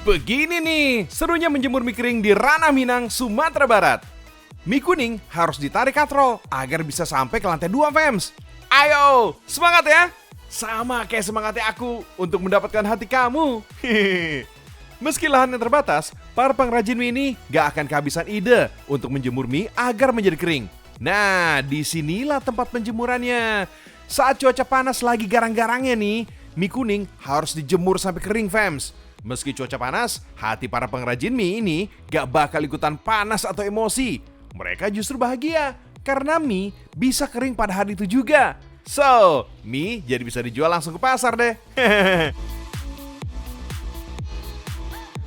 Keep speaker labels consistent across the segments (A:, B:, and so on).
A: Begini nih, serunya menjemur mie kering di Ranah Minang, Sumatera Barat. Mie kuning harus ditarik katrol agar bisa sampai ke lantai 2, fams. Ayo, semangat ya! Sama kayak semangatnya aku untuk mendapatkan hati kamu. Meski lahannya terbatas, para pengrajin mie ini gak akan kehabisan ide untuk menjemur mie agar menjadi kering. Nah, disinilah tempat penjemurannya. Saat cuaca panas lagi garang-garangnya nih, mie kuning harus dijemur sampai kering, fams. Meski cuaca panas, hati para pengrajin mie ini gak bakal ikutan panas atau emosi. Mereka justru bahagia karena mie bisa kering pada hari itu juga. So, mie jadi bisa dijual langsung ke pasar deh.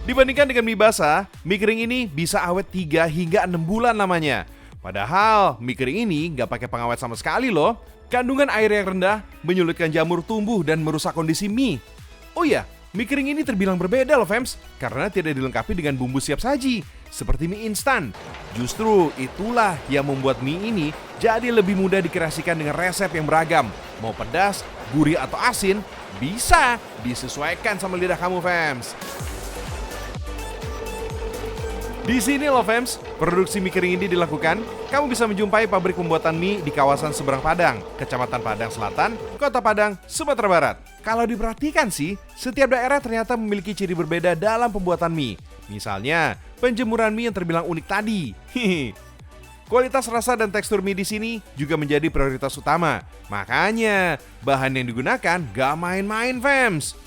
A: Dibandingkan dengan mie basah, mie kering ini bisa awet 3 hingga 6 bulan lamanya. Padahal mie kering ini nggak pakai pengawet sama sekali loh. Kandungan air yang rendah menyulitkan jamur tumbuh dan merusak kondisi mie. Oh iya, mie kering ini terbilang berbeda loh, fams, karena tidak dilengkapi dengan bumbu siap saji seperti mie instan. Justru itulah yang membuat mie ini jadi lebih mudah dikreasikan dengan resep yang beragam. Mau pedas, gurih atau asin, bisa disesuaikan sama lidah kamu, fams. Di sini loh, fams, produksi mie kering ini dilakukan. Kamu bisa menjumpai pabrik pembuatan mie di kawasan Seberang Padang, Kecamatan Padang Selatan, Kota Padang, Sumatera Barat. Kalau diperhatikan sih, setiap daerah ternyata memiliki ciri berbeda dalam pembuatan mie. Misalnya, penjemuran mie yang terbilang unik tadi. Kualitas rasa dan tekstur mie di sini juga menjadi prioritas utama. Makanya, bahan yang digunakan gak main-main, fams.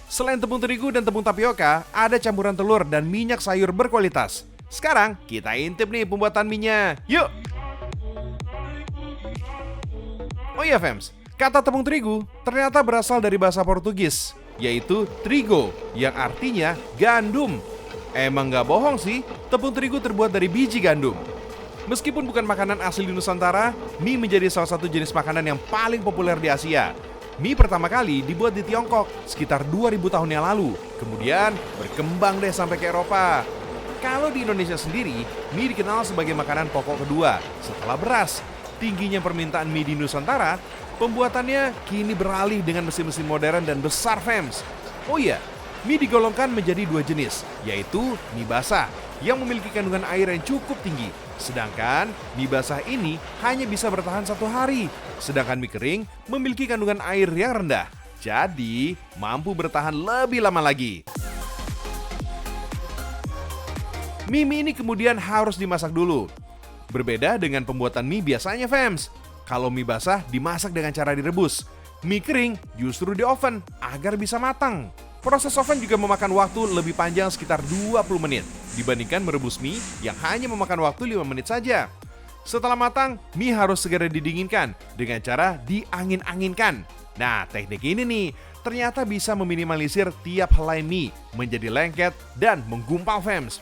A: Selain tepung terigu dan tepung tapioka, ada campuran telur dan minyak sayur berkualitas. Sekarang kita intip nih pembuatan mie-nya. Yuk! Oh iya, fams, kata tepung terigu ternyata berasal dari bahasa Portugis, yaitu trigo, yang artinya gandum. Emang gak bohong sih, tepung terigu terbuat dari biji gandum. Meskipun bukan makanan asli Nusantara, mie menjadi salah satu jenis makanan yang paling populer di Asia. Mie pertama kali dibuat di Tiongkok sekitar 2000 tahun yang lalu. Kemudian berkembang deh sampai ke Eropa. Kalau di Indonesia sendiri, mie dikenal sebagai makanan pokok kedua setelah beras. Tingginya permintaan mie di Nusantara, pembuatannya kini beralih dengan mesin-mesin modern dan besar, fams. Oh iya, mie digolongkan menjadi 2 jenis, yaitu mie basah yang memiliki kandungan air yang cukup tinggi. Sedangkan mie basah ini hanya bisa bertahan 1 hari. Sedangkan mie kering memiliki kandungan air yang rendah, jadi mampu bertahan lebih lama lagi. Mie ini kemudian harus dimasak dulu. Berbeda dengan pembuatan mie biasanya, fams. Kalau mie basah dimasak dengan cara direbus, mie kering justru di oven agar bisa matang. Proses oven juga memakan waktu lebih panjang sekitar 20 menit dibandingkan merebus mie yang hanya memakan waktu 5 menit saja. Setelah matang, mie harus segera didinginkan dengan cara diangin-anginkan. Nah, teknik ini nih ternyata bisa meminimalisir tiap helai mie menjadi lengket dan menggumpal, fams.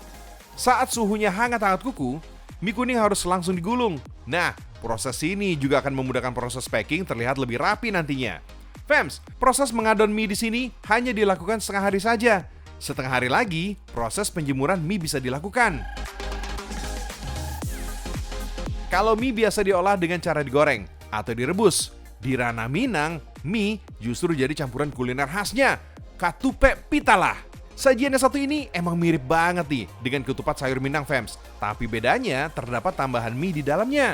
A: Saat suhunya hangat-hangat kuku, mie kuning harus langsung digulung. Nah, proses ini juga akan memudahkan proses packing terlihat lebih rapi nantinya. Fams, proses mengadon mie di sini hanya dilakukan setengah hari saja. Setengah hari lagi, proses penjemuran mie bisa dilakukan. Kalau mie biasa diolah dengan cara digoreng atau direbus, di Ranah Minang, mie justru jadi campuran kuliner khasnya, katupe pitala. Sajian yang satu ini emang mirip banget nih dengan ketupat sayur Minang, fams. Tapi bedanya terdapat tambahan mie di dalamnya.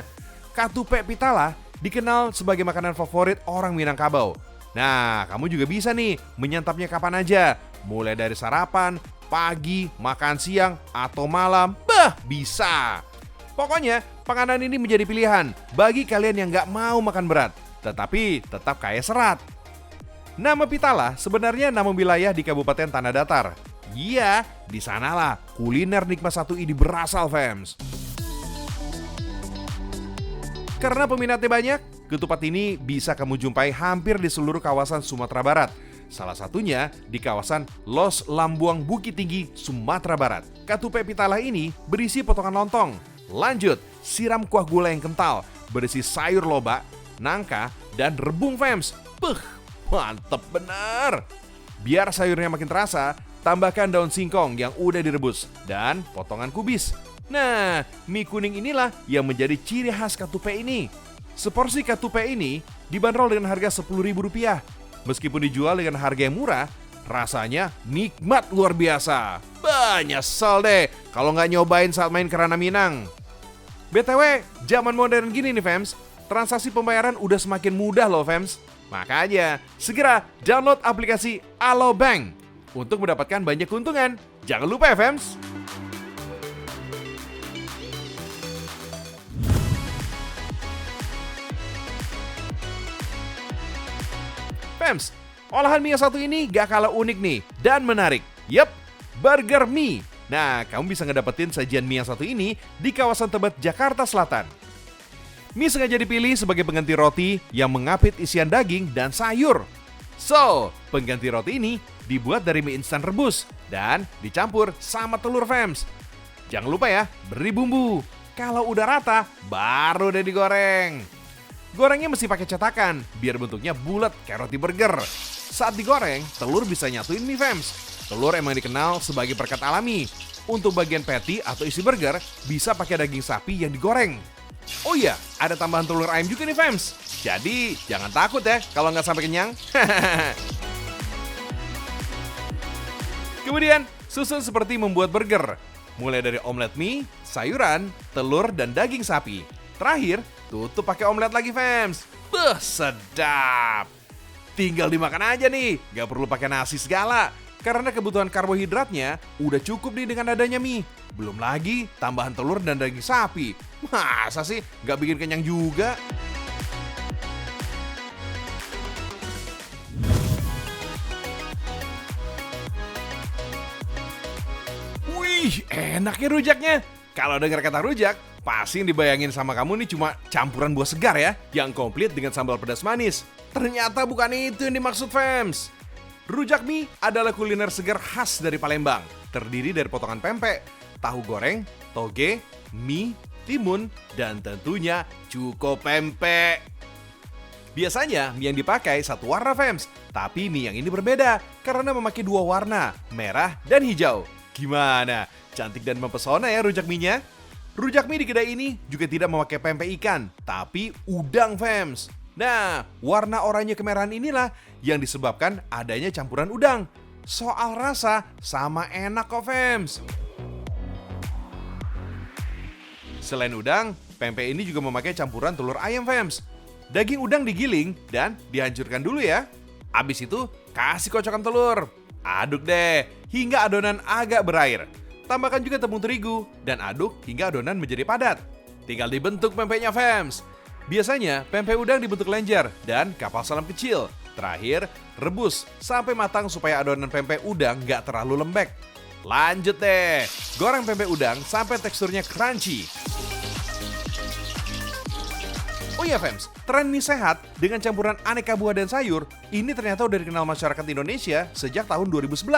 A: Katupe pitala dikenal sebagai makanan favorit orang Minangkabau. Nah, kamu juga bisa nih menyantapnya kapan aja. Mulai dari sarapan, pagi, makan siang, atau malam. Bisa! Pokoknya, panganan ini menjadi pilihan bagi kalian yang gak mau makan berat, tetapi tetap kaya serat. Nama pitala sebenarnya nama wilayah di Kabupaten Tanah Datar. Iya, di sanalah kuliner nikmat satu ini berasal, fams. Karena peminatnya banyak, ketupat ini bisa kamu jumpai hampir di seluruh kawasan Sumatera Barat. Salah satunya di kawasan Los Lambuang Bukit Tinggi, Sumatera Barat. Katupe pitala ini berisi potongan lontong. Lanjut, siram kuah gula yang kental, berisi sayur lobak, nangka, dan rebung, fams. Mantep bener. Biar sayurnya makin terasa, tambahkan daun singkong yang udah direbus dan potongan kubis. Nah, mie kuning inilah yang menjadi ciri khas katupe ini. Seporsi katupe ini dibanderol dengan harga Rp10.000. Meskipun dijual dengan harga yang murah, rasanya nikmat luar biasa. Nyesel deh kalau nggak nyobain saat main Kerana Minang. BTW, zaman modern gini nih fams, transaksi pembayaran udah semakin mudah loh fams. Makanya, segera download aplikasi Alobank untuk mendapatkan banyak keuntungan. Jangan lupa ya fams. Fams, olahan mie yang satu ini gak kalah unik nih dan menarik. Yep, burger mie. Nah, kamu bisa ngedapetin sajian mie yang satu ini di kawasan Tebet, Jakarta Selatan. Mie sengaja dipilih sebagai pengganti roti yang mengapit isian daging dan sayur. So, pengganti roti ini dibuat dari mie instan rebus dan dicampur sama telur fams. Jangan lupa ya, beri bumbu. Kalau udah rata, baru deh digoreng. Gorengnya mesti pakai cetakan, biar bentuknya bulat kayak roti burger. Saat digoreng, telur bisa nyatuin mie fams. Telur emang dikenal sebagai perekat alami. Untuk bagian patty atau isi burger, bisa pakai daging sapi yang digoreng. Oh iya, ada tambahan telur ayam juga nih fams. Jadi, jangan takut ya kalau nggak sampai kenyang. Kemudian, susun seperti membuat burger. Mulai dari omelet mie, sayuran, telur, dan daging sapi. Terakhir, tutup pakai omelet lagi fams. Sedap. Tinggal dimakan aja nih, nggak perlu pakai nasi segala. Karena kebutuhan karbohidratnya udah cukup nih dengan adanya mie. Belum lagi tambahan telur dan daging sapi. Masa sih nggak bikin kenyang juga? Wih, enaknya rujaknya. Kalau dengar kata rujak, pasti yang dibayangin sama kamu nih cuma campuran buah segar ya, yang komplit dengan sambal pedas manis. Ternyata bukan itu yang dimaksud fams. Rujak mie adalah kuliner segar khas dari Palembang. Terdiri dari potongan pempek, tahu goreng, toge, mie, timun, dan tentunya cuko pempek. Biasanya mie yang dipakai satu warna fams, tapi mie yang ini berbeda karena memakai dua warna, merah dan hijau. Gimana? Cantik dan mempesona ya rujak mie-nya? Rujak mie di kedai ini juga tidak memakai pempek ikan, tapi udang fams. Nah, warna oranye kemerahan inilah yang disebabkan adanya campuran udang. Soal rasa, sama enak kok fams. Selain udang, pempek ini juga memakai campuran telur ayam fams. Daging udang digiling dan dihancurkan dulu ya. Abis itu, kasih kocokan telur. Aduk deh, hingga adonan agak berair. Tambahkan juga tepung terigu dan aduk hingga adonan menjadi padat. Tinggal dibentuk pempeknya fams. Biasanya, pempek udang dibentuk lenjer dan kapal selam kecil. Terakhir, rebus sampai matang supaya adonan pempek udang nggak terlalu lembek. Lanjut deh, goreng pempek udang sampai teksturnya crunchy. Oh iya fams, tren mie sehat dengan campuran aneka buah dan sayur ini ternyata udah dikenal masyarakat Indonesia sejak tahun 2011.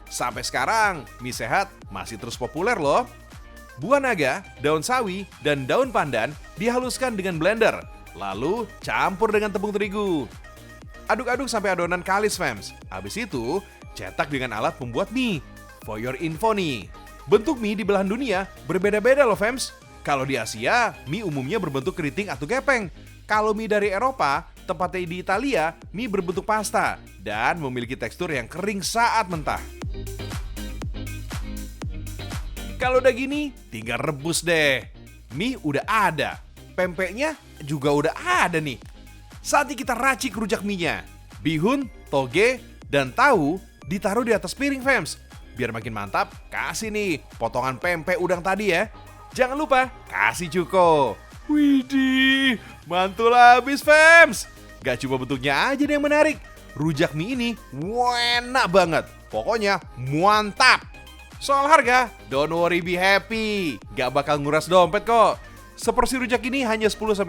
A: Sampai sekarang, mie sehat masih terus populer loh. Buah naga, daun sawi, dan daun pandan dihaluskan dengan blender. Lalu campur dengan tepung terigu. Aduk-aduk sampai adonan kalis fams. Habis itu, cetak dengan alat pembuat mie. For your info nih, bentuk mie di belahan dunia berbeda-beda loh fams. Kalau di Asia, mie umumnya berbentuk keriting atau gepeng. Kalau mie dari Eropa, tepatnya di Italia, mie berbentuk pasta dan memiliki tekstur yang kering saat mentah. Kalau udah gini, tinggal rebus deh. Mie udah ada, pempeknya juga udah ada nih. Saatnya kita racik rujak mie-nya. Bihun, toge, dan tahu ditaruh di atas piring fams. Biar makin mantap, kasih nih potongan pempek udang tadi ya. Jangan lupa kasih cuko. Widih, mantul habis fams. Gak cuma bentuknya aja yang menarik. Rujak mie ini enak banget. Pokoknya mantap. Soal harga, don't worry, be happy. Gak bakal nguras dompet kok. Seporsi rujak ini hanya 10-15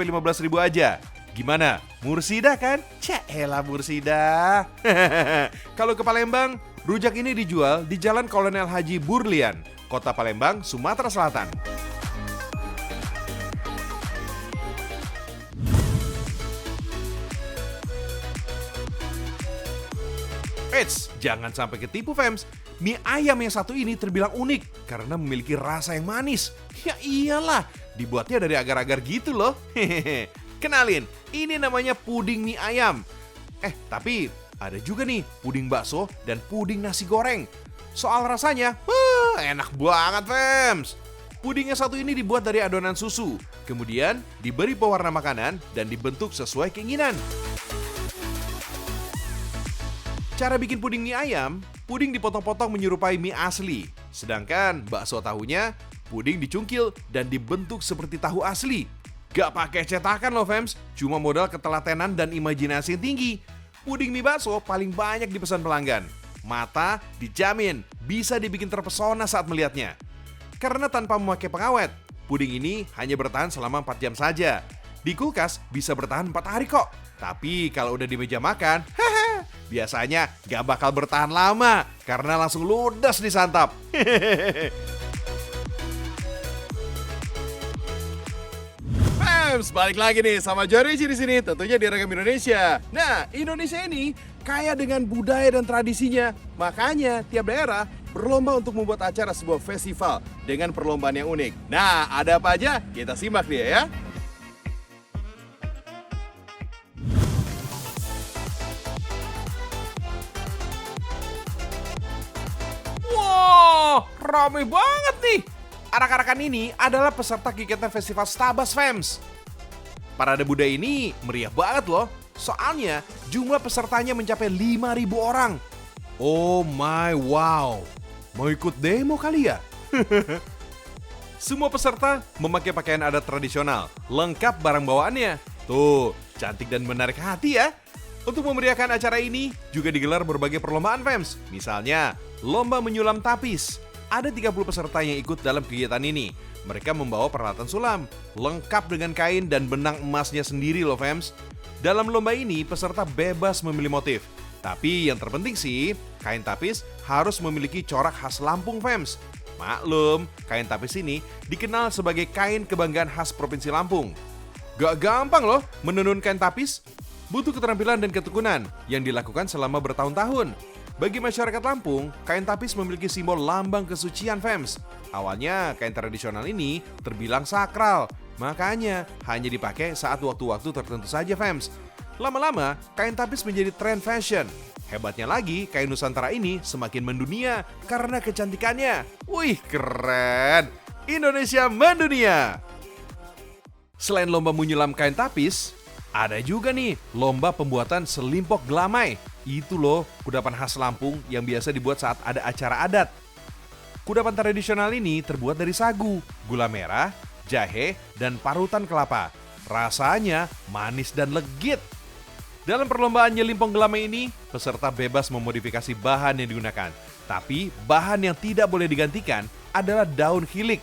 A: ribu aja. Gimana? Mursidah kan? Caelah mursidah. Kalau ke Palembang, rujak ini dijual di Jalan Kolonel Haji Burlian, Kota Palembang, Sumatera Selatan. Eits, jangan sampai ketipu fams. Mie ayam yang satu ini terbilang unik karena memiliki rasa yang manis. Ya iyalah, dibuatnya dari agar-agar gitu loh. Kenalin, ini namanya puding mie ayam. Tapi ada juga nih puding bakso dan puding nasi goreng. Soal rasanya, enak banget Fems. Puding yang satu ini dibuat dari adonan susu, kemudian diberi pewarna makanan dan dibentuk sesuai keinginan. Cara bikin puding mie ayam, puding dipotong-potong menyerupai mie asli. Sedangkan bakso tahunya, puding dicungkil dan dibentuk seperti tahu asli. Gak pakai cetakan loh Fems, cuma modal ketelatenan dan imajinasi yang tinggi. Puding mie bakso paling banyak dipesan pelanggan. Mata dijamin bisa dibikin terpesona saat melihatnya. Karena tanpa memakai pengawet, puding ini hanya bertahan selama 4 jam saja. Di kulkas bisa bertahan 4 hari kok. Tapi kalau udah di meja makan, biasanya gak bakal bertahan lama karena langsung ludes disantap. Balik lagi nih sama Jorici di sini, tentunya di Rekam Indonesia. Nah, Indonesia ini kaya dengan budaya dan tradisinya. Makanya tiap daerah berlomba untuk membuat acara sebuah festival dengan perlombaan yang unik. Nah, ada apa aja? Kita simak dia ya. Wow, rame banget nih. Arak-arakan ini adalah peserta kegiatan Festival Stabas Fems. Parade budaya ini meriah banget loh. Soalnya jumlah pesertanya mencapai 5.000 orang. Oh my wow. Mau ikut demo kali ya? Semua peserta memakai pakaian adat tradisional, lengkap barang bawaannya. Tuh, cantik dan menarik hati ya. Untuk memeriahkan acara ini juga digelar berbagai perlombaan Fems. Misalnya, lomba menyulam tapis. Ada 30 peserta yang ikut dalam kegiatan ini. Mereka membawa peralatan sulam, lengkap dengan kain dan benang emasnya sendiri loh Fems. Dalam lomba ini, peserta bebas memilih motif. Tapi yang terpenting sih, kain tapis harus memiliki corak khas Lampung Fems. Maklum, kain tapis ini dikenal sebagai kain kebanggaan khas Provinsi Lampung. Gak gampang loh menenun kain tapis. Butuh keterampilan dan ketekunan yang dilakukan selama bertahun-tahun. Bagi masyarakat Lampung, kain tapis memiliki simbol lambang kesucian Fems. Awalnya, kain tradisional ini terbilang sakral, makanya hanya dipakai saat waktu-waktu tertentu saja Fems. Lama-lama, kain tapis menjadi tren fashion. Hebatnya lagi, kain Nusantara ini semakin mendunia karena kecantikannya. Wih, keren! Indonesia mendunia! Selain lomba menyulam kain tapis, ada juga nih lomba pembuatan selimpok gelamai. Itu loh kudapan khas Lampung yang biasa dibuat saat ada acara adat. Kudapan tradisional ini terbuat dari sagu, gula merah, jahe, dan parutan kelapa. Rasanya manis dan legit. Dalam perlombaan nyelimpong gelamai ini, peserta bebas memodifikasi bahan yang digunakan. Tapi bahan yang tidak boleh digantikan adalah daun hilik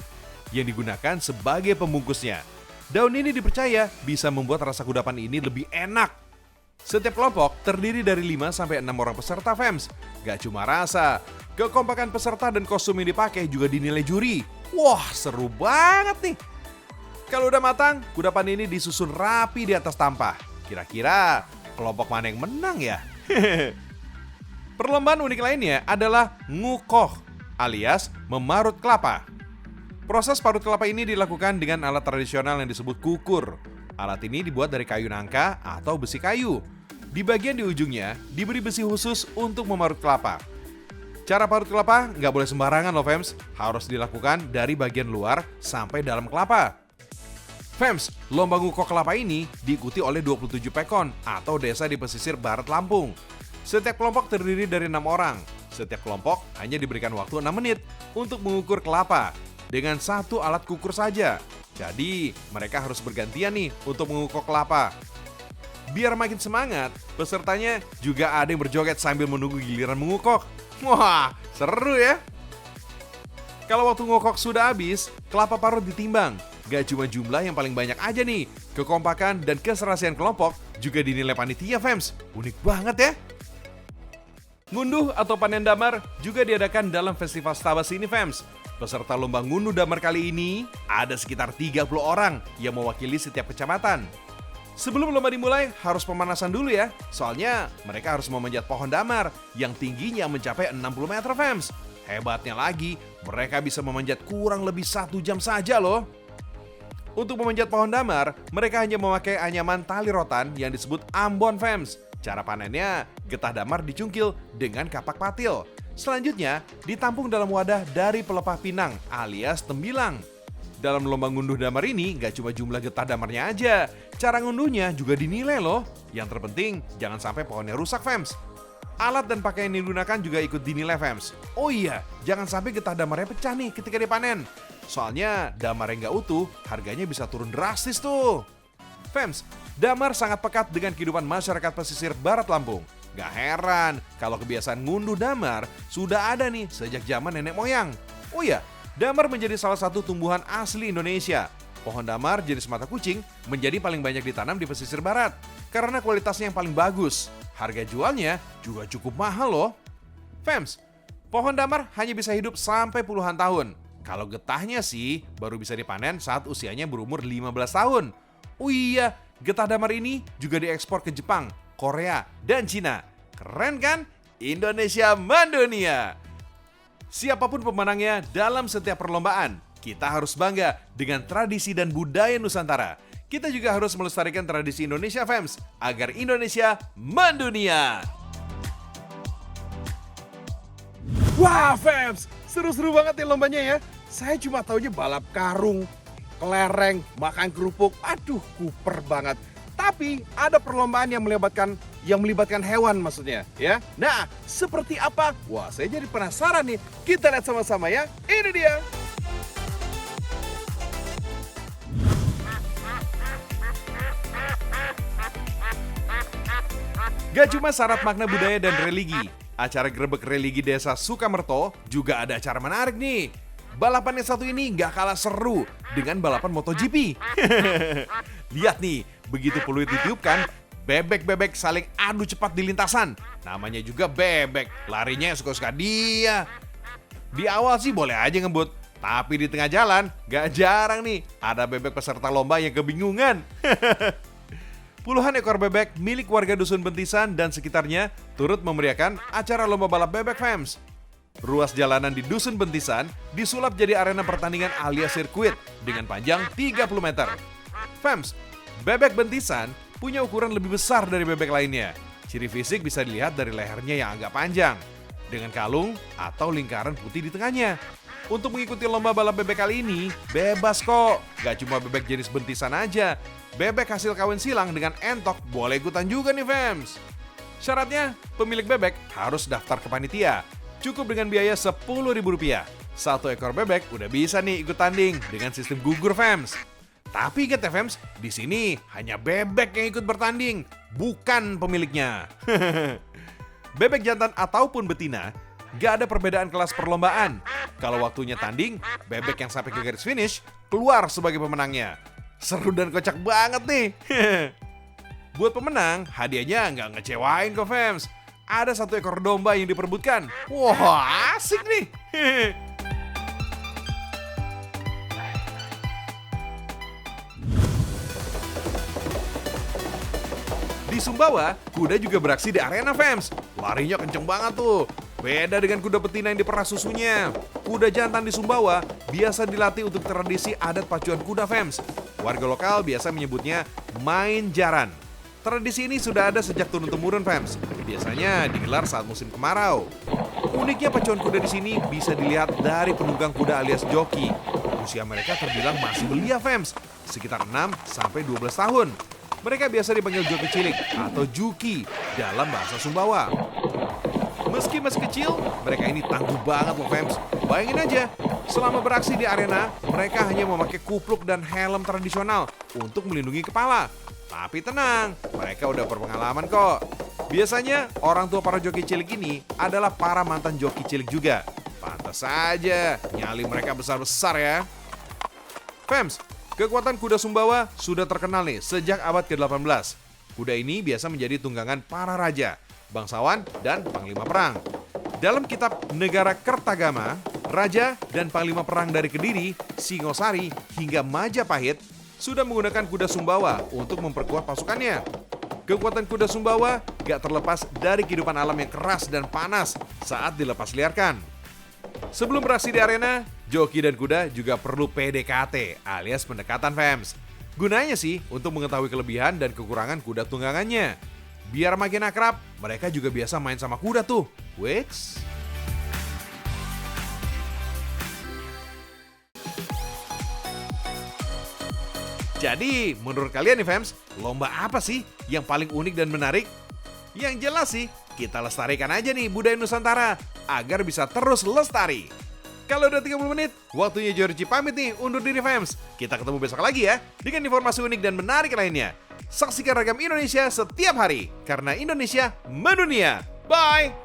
A: yang digunakan sebagai pembungkusnya. Daun ini dipercaya bisa membuat rasa kudapan ini lebih enak. Setiap kelompok terdiri dari 5-6 orang peserta Fems. Gak cuma rasa, kekompakan peserta dan kostum yang dipakai juga dinilai juri. Wah, seru banget nih. Kalau udah matang, kudapan ini disusun rapi di atas tampah. Kira-kira kelompok mana yang menang ya? Perlombaan unik lainnya adalah ngukoh alias memarut kelapa. Proses parut kelapa ini dilakukan dengan alat tradisional yang disebut kukur. Alat ini dibuat dari kayu nangka atau besi kayu. Di bagian di ujungnya diberi besi khusus untuk memarut kelapa. Cara parut kelapa nggak boleh sembarangan loh Fems, harus dilakukan dari bagian luar sampai dalam kelapa. Fems, lomba ngukoh kelapa ini diikuti oleh 27 pekon atau desa di pesisir barat Lampung. Setiap kelompok terdiri dari 6 orang. Setiap kelompok hanya diberikan waktu 6 menit untuk mengukur kelapa dengan satu alat kukur saja. Jadi mereka harus bergantian nih untuk mengukoh kelapa. Biar makin semangat, pesertanya juga ada yang berjoget sambil menunggu giliran mengukoh. Wah, seru ya. Kalau waktu ngokok sudah habis, kelapa parut ditimbang. Gak cuma jumlah yang paling banyak aja nih, kekompakan dan keserasian kelompok juga dinilai panitia Fems. Unik banget ya. Ngunduh atau panen damar juga diadakan dalam Festival Stabas ini Fems. Peserta lomba ngunduh damar kali ini ada sekitar 30 orang yang mewakili setiap kecamatan. Sebelum lomba dimulai harus pemanasan dulu ya, soalnya mereka harus memanjat pohon damar yang tingginya mencapai 60 meter Fems. Hebatnya lagi, mereka bisa memanjat kurang lebih 1 jam saja loh. Untuk memanjat pohon damar, mereka hanya memakai anyaman tali rotan yang disebut ambon Fems. Cara panennya, getah damar dicungkil dengan kapak patil. Selanjutnya, ditampung dalam wadah dari pelepah pinang alias tembilang. Dalam lomba ngunduh damar ini, nggak cuma jumlah getah damarnya aja, cara ngunduhnya juga dinilai loh. Yang terpenting, jangan sampai pohonnya rusak, fams. Alat dan pakaian yang digunakan juga ikut dinilai, fams. Oh iya, jangan sampai getah damarnya pecah nih ketika dipanen. Soalnya, damar yang nggak utuh, harganya bisa turun drastis tuh. Fams, damar sangat pekat dengan kehidupan masyarakat pesisir barat Lampung. Gak heran kalau kebiasaan ngunduh damar sudah ada nih sejak zaman nenek moyang. Oh iya, damar menjadi salah satu tumbuhan asli Indonesia. Pohon damar jenis mata kucing menjadi paling banyak ditanam di pesisir barat karena kualitasnya yang paling bagus. Harga jualnya juga cukup mahal loh. Fams, pohon damar hanya bisa hidup sampai puluhan tahun. Kalau getahnya sih baru bisa dipanen saat usianya berumur 15 tahun. Oh iya, getah damar ini juga diekspor ke Jepang, Korea, dan Cina. Keren kan? Indonesia mendunia. Siapapun pemenangnya dalam setiap perlombaan, kita harus bangga dengan tradisi dan budaya Nusantara. Kita juga harus melestarikan tradisi Indonesia, fams, agar Indonesia mendunia.
B: Wah, fams, seru-seru banget ya lombanya ya. Saya cuma taunya balap karung, kelereng, makan kerupuk. Aduh, kuper banget. Tapi ada perlombaan yang melibatkan hewan maksudnya, ya. Nah, seperti apa? Wah, saya jadi penasaran nih. Kita lihat sama-sama ya. Ini dia.
A: Gak cuma syarat makna budaya dan religi, acara Grebek Religi Desa Sukamerto juga ada acara menarik nih. Balapan yang satu ini gak kalah seru dengan balapan MotoGP. Lihat nih, begitu peluit ditiupkan, bebek-bebek saling adu cepat di lintasan. Namanya juga bebek, larinya yang suka-suka dia. Di awal sih boleh aja ngebut, tapi di tengah jalan gak jarang nih ada bebek peserta lomba yang kebingungan. Puluhan ekor bebek milik warga Dusun Bentisan dan sekitarnya turut memeriahkan acara lomba balap bebek, fams. Ruas jalanan di Dusun Bentisan disulap jadi arena pertandingan alias sirkuit dengan panjang 30 meter. Fams, bebek Bentisan punya ukuran lebih besar dari bebek lainnya. Ciri fisik bisa dilihat dari lehernya yang agak panjang, dengan kalung atau lingkaran putih di tengahnya. Untuk mengikuti lomba balap bebek kali ini, bebas kok. Gak cuma bebek jenis Bentisan aja, bebek hasil kawin silang dengan entok boleh ikutan juga nih, fams. Syaratnya, pemilik bebek harus daftar ke panitia. Cukup dengan biaya Rp10.000. Satu ekor bebek udah bisa nih ikut tanding dengan sistem gugur, fams. Tapi ingat ya, fams, di sini hanya bebek yang ikut bertanding, bukan pemiliknya. Bebek jantan ataupun betina, gak ada perbedaan kelas perlombaan. Kalau waktunya tanding, bebek yang sampai ke garis finish keluar sebagai pemenangnya. Seru dan kocak banget nih. Buat pemenang, hadiahnya nggak ngecewain kok, fams. Ada satu ekor domba yang diperebutkan. Wah, asik nih. Di Sumbawa, kuda juga beraksi di arena, fams. Larinya kenceng banget tuh. Beda dengan kuda betina yang diperah susunya. Kuda jantan di Sumbawa biasa dilatih untuk tradisi adat pacuan kuda, fams. Warga lokal biasa menyebutnya main jaran. Tradisi ini sudah ada sejak turun-temurun, fams. Biasanya digelar saat musim kemarau. Uniknya pacuan kuda di sini bisa dilihat dari penunggang kuda alias joki. Usia mereka terbilang masih belia, fams, sekitar 6-12 tahun. Mereka biasa dipanggil joki cilik atau juki dalam bahasa Sumbawa. Meski masih kecil, mereka ini tangguh banget loh, fams. Bayangin aja, selama beraksi di arena, mereka hanya memakai kupluk dan helm tradisional untuk melindungi kepala. Tapi tenang, mereka udah berpengalaman kok. Biasanya orang tua para joki cilik ini adalah para mantan joki cilik juga. Pantas saja, nyali mereka besar-besar ya. Fams, kekuatan kuda Sumbawa sudah terkenal nih sejak abad ke-18. Kuda ini biasa menjadi tunggangan para raja, bangsawan, dan panglima perang. Dalam kitab Negara Kertagama, raja dan panglima perang dari Kediri, Singosari, hingga Majapahit sudah menggunakan kuda Sumbawa untuk memperkuat pasukannya. Kekuatan kuda Sumbawa gak terlepas dari kehidupan alam yang keras dan panas saat dilepas liarkan. Sebelum beraksi di arena, joki dan kuda juga perlu PDKT alias pendekatan, fams. Gunanya sih untuk mengetahui kelebihan dan kekurangan kuda tunggangannya. Biar makin akrab, mereka juga biasa main sama kuda tuh. Wits. Jadi, menurut kalian nih fans, lomba apa sih yang paling unik dan menarik? Yang jelas sih, kita lestarikan aja nih budaya Nusantara agar bisa terus lestari. Kalau udah 30 menit, waktunya Georgie pamit nih undur diri fans. Kita ketemu besok lagi ya, dengan informasi unik dan menarik lainnya. Saksikan Ragam Indonesia setiap hari, karena Indonesia mendunia. Bye!